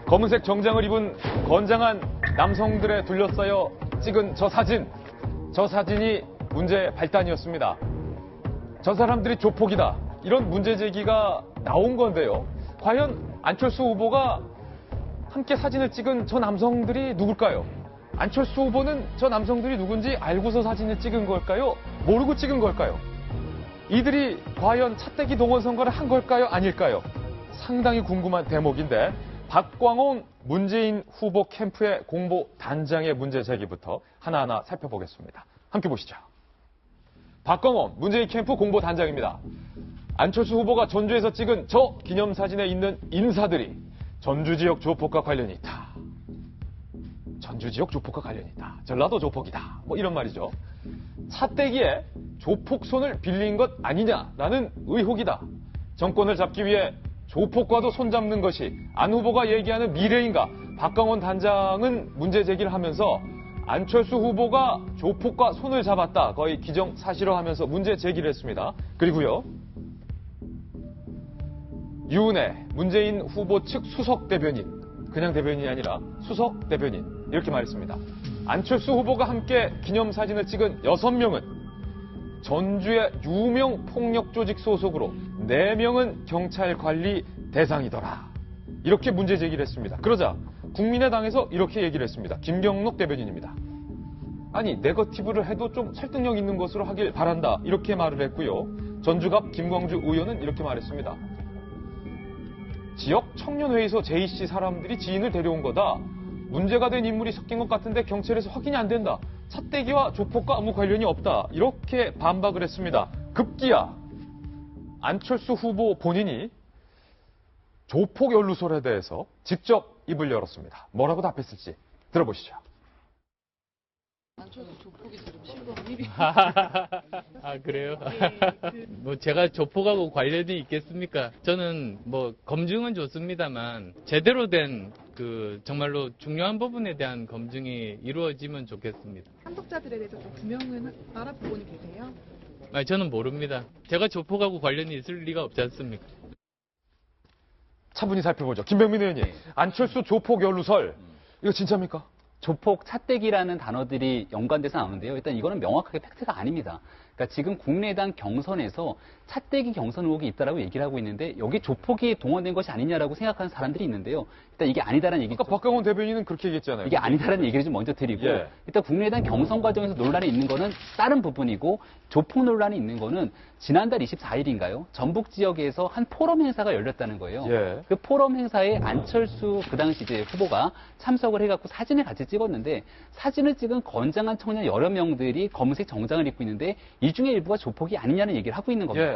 검은색 정장을 입은 건장한 남성들에 둘러싸여 찍은 저 사진이 문제의 발단이었습니다. 저 사람들이 조폭이다. 이런 문제 제기가 나온 건데요. 과연 안철수 후보가 함께 사진을 찍은 저 남성들이 누굴까요? 안철수 후보는 저 남성들이 누군지 알고서 사진을 찍은 걸까요? 모르고 찍은 걸까요? 이들이 과연 차떼기 동원 선거를 한 걸까요? 아닐까요? 상당히 궁금한 대목인데 박광온 문재인 후보 캠프의 공보 단장의 문제 제기부터 하나하나 살펴보겠습니다. 함께 보시죠. 박광온 문재인 캠프 공보 단장입니다. 안철수 후보가 전주에서 찍은 저 기념사진에 있는 인사들이 전주 지역 조폭과 관련이 있다. 전주 지역 조폭과 관련이 있다. 전라도 조폭이다. 뭐 이런 말이죠. 차떼기에 조폭 손을 빌린 것 아니냐라는 의혹이다. 정권을 잡기 위해 조폭과도 손잡는 것이 안 후보가 얘기하는 미래인가? 박광온 단장은 문제 제기를 하면서 안철수 후보가 조폭과 손을 잡았다. 거의 기정사실화하면서 문제 제기를 했습니다. 그리고요. 유은혜 문재인 후보 측 수석 대변인, 그냥 대변인이 아니라 수석 대변인 이렇게 말했습니다. 안철수 후보가 함께 기념사진을 찍은 6명은 전주의 유명 폭력 조직 소속으로 4명은 경찰 관리 대상이더라. 이렇게 문제 제기를 했습니다. 그러자 국민의당에서 이렇게 얘기를 했습니다. 김경록 대변인입니다. 아니 네거티브를 해도 좀 설득력 있는 것으로 하길 바란다. 이렇게 말을 했고요. 전주갑 김광주 의원은 이렇게 말했습니다. 지역 청년회의소 JC 사람들이 지인을 데려온 거다. 문제가 된 인물이 섞인 것 같은데 경찰에서 확인이 안 된다. 차떼기와 조폭과 아무 관련이 없다. 이렇게 반박을 했습니다. 급기야 안철수 후보 본인이 조폭 연루설에 대해서 직접 입을 열었습니다. 뭐라고 답했을지 들어보시죠. 안철수 조폭이 좀 실검 아, 그래요? 뭐 제가 조폭하고 관련이 있겠습니까? 저는 뭐 검증은 좋습니다만 제대로 된 정말로 중요한 부분에 대한 검증이 이루어지면 좋겠습니다. 한독자들에 대해서 좀 규명은 알아보고 계세요? 아니, 저는 모릅니다. 제가 조폭하고 관련이 있을 리가 없지 않습니까? 차분히 살펴보죠. 김병민 의원님, 안철수 조폭 연루설 이거 진짜입니까? 조폭, 차떼기라는 단어들이 연관돼서 나오는데요. 일단 이거는 명확하게 팩트가 아닙니다. 그러니까 지금 국민의당 경선에서 차떼기 경선 의혹이 있다라고 얘기를 하고 있는데 여기 조폭이 동원된 것이 아니냐라고 생각하는 사람들이 있는데요. 일단 이게 아니다라는 얘기. 아까 박광온 대변인은 그렇게 얘기했잖아요. 이게 아니다라는 얘기를 좀 먼저 드리고 일단 국민의당 경선 과정에서 논란이 있는 거는 다른 부분이고 조폭 논란이 있는 거는 지난달 24일인가요? 전북 지역에서 한 포럼 행사가 열렸다는 거예요. 그 포럼 행사에 안철수 그 당시 이제 후보가 참석을 해갖고 사진을 같이 찍었는데 사진을 찍은 건장한 청년 여러 명들이 검은색 정장을 입고 있는데 이 중에 일부가 조폭이 아니냐는 얘기를 하고 있는 겁니다.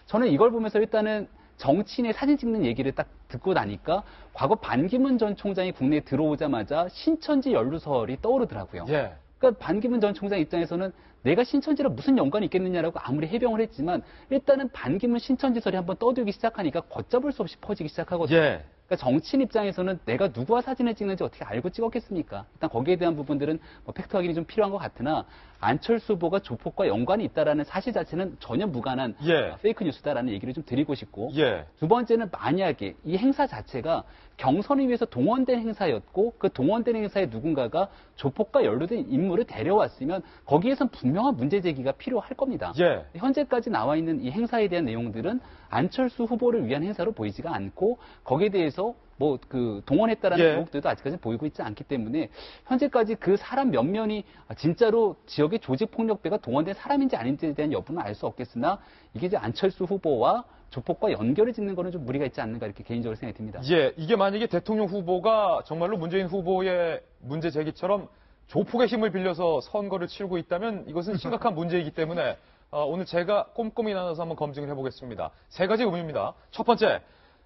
저는 이걸 보면서 일단은 정치인의 사진 찍는 얘기를 딱 듣고 나니까 과거 반기문 전 총장이 국내에 들어오자마자 신천지 연루설이 떠오르더라고요. 그러니까 반기문 전 총장 입장에서는 내가 신천지랑 무슨 연관이 있겠느냐라고 아무리 해명을 했지만 일단은 반기문 신천지설이 한번 떠들기 시작하니까 걷잡을 수 없이 퍼지기 시작하거든요. 그러니까 정치인 입장에서는 내가 누구와 사진을 찍는지 어떻게 알고 찍었겠습니까? 일단 거기에 대한 부분들은 뭐 팩트 확인이 좀 필요한 것 같으나 안철수 후보가 조폭과 연관이 있다라는 사실 자체는 전혀 무관한 페이크 뉴스다라는 얘기를 좀 드리고 싶고 두 번째는 만약에 이 행사 자체가 경선을 위해서 동원된 행사였고 그 동원된 행사에 누군가가 조폭과 연루된 인물을 데려왔으면 거기에선 분명한 문제 제기가 필요할 겁니다. 현재까지 나와 있는 이 행사에 대한 내용들은 안철수 후보를 위한 행사로 보이지가 않고 거기에 대해서 뭐 동원했다라는 의혹들도 아직까지 보이고 있지 않기 때문에 현재까지 그 사람 몇 면이 진짜로 지역의 조직 폭력배가 동원된 사람인지 아닌지에 대한 여부는 알 수 없겠으나 이게 이제 안철수 후보와 조폭과 연결을 짓는 거는 좀 무리가 있지 않는가 이렇게 개인적으로 생각이 듭니다. 이게 만약에 대통령 후보가 정말로 문재인 후보의 문제 제기처럼 조폭의 힘을 빌려서 선거를 치르고 있다면 이것은 심각한 문제이기 때문에 오늘 제가 꼼꼼히 나눠서 한번 검증을 해보겠습니다. 3가지 의문입니다. 첫 번째,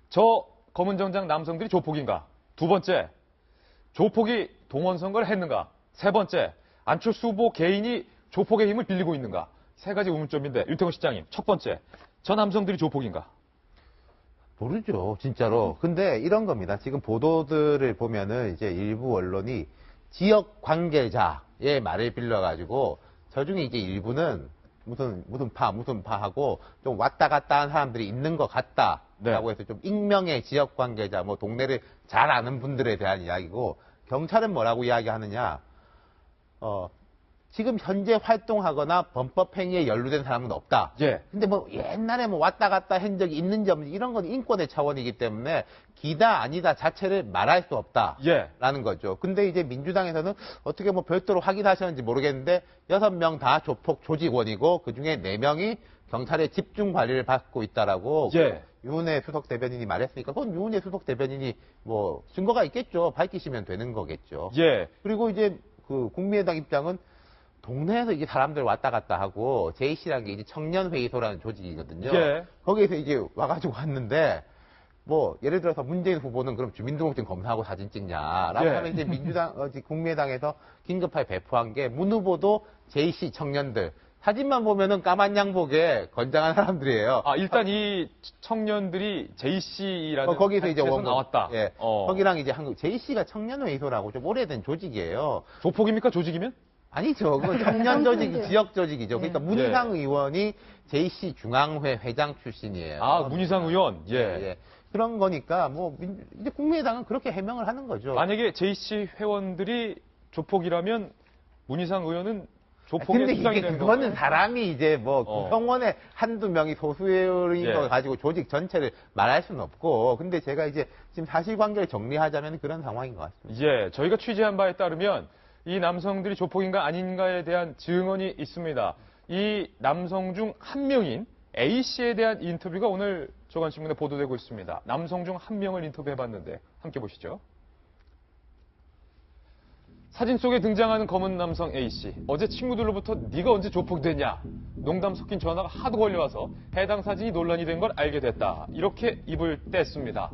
저 검은 정장 남성들이 조폭인가? 두 번째, 조폭이 동원 선거를 했는가? 세 번째, 안철수 후보 개인이 조폭의 힘을 빌리고 있는가? 3가지 의문점인데 윤태곤 실장님, 첫 번째, 저 남성들이 조폭인가? 모르죠, 진짜로. 근데 이런 겁니다. 지금 보도들을 보면은 이제 일부 언론이 지역 관계자의 말을 빌려가지고 저 중에 이제 일부는 무슨 파 하고 좀 왔다 갔다 한 사람들이 있는 것 같다. 네. 해서 좀 익명의 지역 관계자, 뭐 동네를 잘 아는 분들에 대한 이야기고, 경찰은 뭐라고 이야기하느냐? 지금 현재 활동하거나 범법 행위에 연루된 사람은 없다. 예. 근데 뭐 옛날에 뭐 왔다 갔다 한 적이 있는지 없는지 이런 건 인권의 차원이기 때문에 기다 아니다 자체를 말할 수 없다. 예. 라는 거죠. 근데 이제 민주당에서는 어떻게 뭐 별도로 확인하셨는지 모르겠는데 6명 다 조폭 조직원이고 그중에 4명이 경찰의 집중 관리를 받고 있다라고 예. 유은혜 수석 대변인이 말했으니까 그건 유은혜 수석 대변인이 뭐 증거가 있겠죠. 밝히시면 되는 거겠죠. 예. 그리고 이제 그 국민의당 입장은 동네에서 이제 사람들 왔다 갔다 하고 JC라는 게 이제 청년회의소라는 조직이거든요. 예. 거기에서 이제 와가지고 왔는데 뭐 예를 들어서 문재인 후보는 그럼 주민등록증 검사하고 사진 찍냐라고 예. 하면 이제 민주당 국민의당에서 긴급하게 배포한 게 문 후보도 JC 청년들 사진만 보면은 까만 양복에 건장한 사람들이에요. 아, 일단 이 청년들이 JC라는 거기서 이제 단체에서 나왔다. 예. 거기랑 이제 한국 JC가 청년회의소라고 좀 오래된 조직이에요. 조폭입니까? 조직이면? 아니죠. 그건 청년 조직이 지역 조직이죠. 그러니까 네. 문희상 의원이 JC 중앙회 회장 출신이에요. 아, 문희상 의원. 예. 예. 그런 거니까 뭐 이제 국민의당은 그렇게 해명을 하는 거죠. 만약에 JC 회원들이 조폭이라면 문희상 의원은 조폭의 근데 수장이 이게 되는 그거는 건가요? 사람이 이제 뭐 구성원에 한두 명이 소수인 예. 걸 가지고 조직 전체를 말할 수는 없고 근데 제가 이제 지금 사실관계를 정리하자면 그런 상황인 것 같습니다. 예, 저희가 취재한 바에 따르면 이 남성들이 조폭인가 아닌가에 대한 증언이 있습니다. 이 남성 중 한 명인 A씨에 대한 인터뷰가 오늘 조간신문에 보도되고 있습니다. 남성 중 한 명을 인터뷰해봤는데 함께 보시죠. 사진 속에 등장하는 검은 남성 A씨. 어제 친구들로부터 네가 언제 조폭이 됐냐? 농담 섞인 전화가 하도 걸려와서 해당 사진이 논란이 된 걸 알게 됐다. 이렇게 입을 뗐습니다.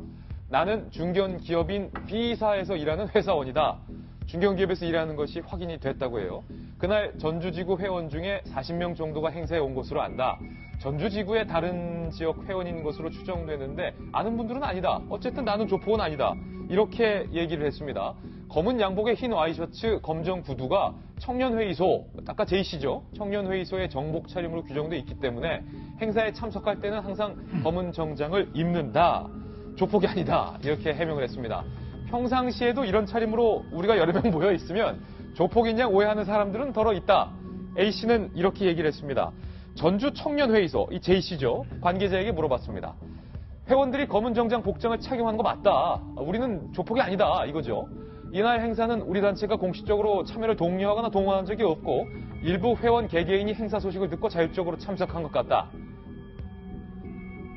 나는 중견기업인 B사에서 일하는 회사원이다. 중견기업에서 일하는 것이 확인이 됐다고 해요. 그날 전주지구 회원 중에 40명 정도가 행사에 온 것으로 안다. 전주지구의 다른 지역 회원인 것으로 추정되는데 아는 분들은 아니다. 어쨌든 나는 조폭은 아니다. 이렇게 얘기를 했습니다. 검은 양복에 흰 와이셔츠, 검정 구두가 청년회의소, 아까 JC죠? 청년회의소의 정복 차림으로 규정돼 있기 때문에 행사에 참석할 때는 항상 검은 정장을 입는다. 조폭이 아니다. 이렇게 해명을 했습니다. 평상시에도 이런 차림으로 우리가 여러 명 모여 있으면 조폭이냐 오해하는 사람들은 더러 있다. A씨는 이렇게 얘기를 했습니다. 전주 청년회의소, 이 J씨죠. 관계자에게 물어봤습니다. 회원들이 검은 정장 복장을 착용하는 거 맞다. 우리는 조폭이 아니다. 이거죠. 이날 행사는 우리 단체가 공식적으로 참여를 독려하거나 동원한 적이 없고 일부 회원 개개인이 행사 소식을 듣고 자율적으로 참석한 것 같다.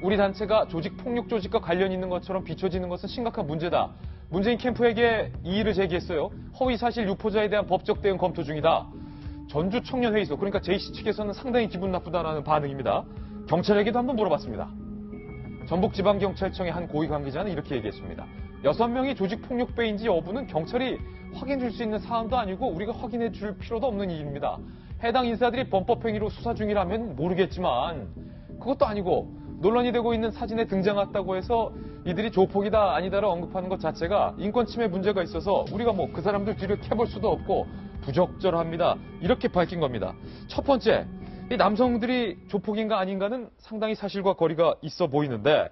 우리 단체가 조직 폭력 조직과 관련 있는 것처럼 비춰지는 것은 심각한 문제다. 문재인 캠프에게 이의를 제기했어요. 허위사실 유포자에 대한 법적 대응 검토 중이다. 전주 청년회의소, 그러니까 J씨 측에서는 상당히 기분 나쁘다라는 반응입니다. 경찰에게도 한번 물어봤습니다. 전북지방경찰청의 한 고위 관계자는 이렇게 얘기했습니다. 6명이 조직폭력배인지 여부는 경찰이 확인해 줄 수 있는 사안도 아니고 우리가 확인해 줄 필요도 없는 일입니다. 해당 인사들이 범법행위로 수사 중이라면 모르겠지만 그것도 아니고 논란이 되고 있는 사진에 등장했다고 해서 이들이 조폭이다 아니다를 언급하는 것 자체가 인권 침해 문제가 있어서 우리가 뭐 그 사람들 뒤를 캐볼 수도 없고 부적절합니다. 이렇게 밝힌 겁니다. 첫 번째, 이 남성들이 조폭인가 아닌가는 상당히 사실과 거리가 있어 보이는데